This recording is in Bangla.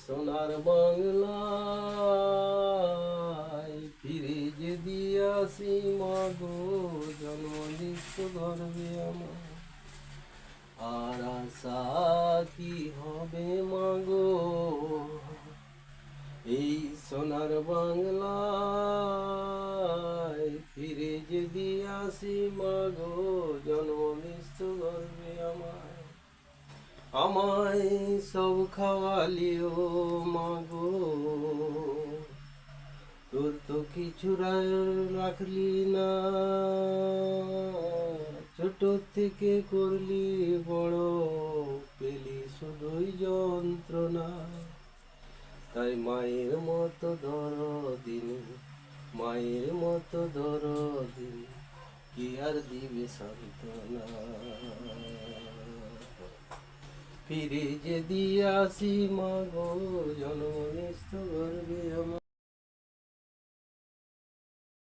সোনার বাংলায় ফিরে যদি আসি মাগো, জন্ম দিচ্ছ গর্বে আমার। আর আশা কি হবে মাগো, এই সোনার বাংলায় ফিরে যদি আসি মাগো, জন্ম দিচ্ছ গর্বে আমার। আমায় সব খাওয়ালিও মাগো, তোর তো কিছু রাখলি না। ছোট থেকে করলি বড়, পেলি শুধুই যন্ত্রণা। তাই মায়ের মতো দরদিন, মায়ের মতো দরদিন কি আর দিবে সান্ত্বনা। ফিরে যদি আসি মাগো, জন্ম নিষ্ঠ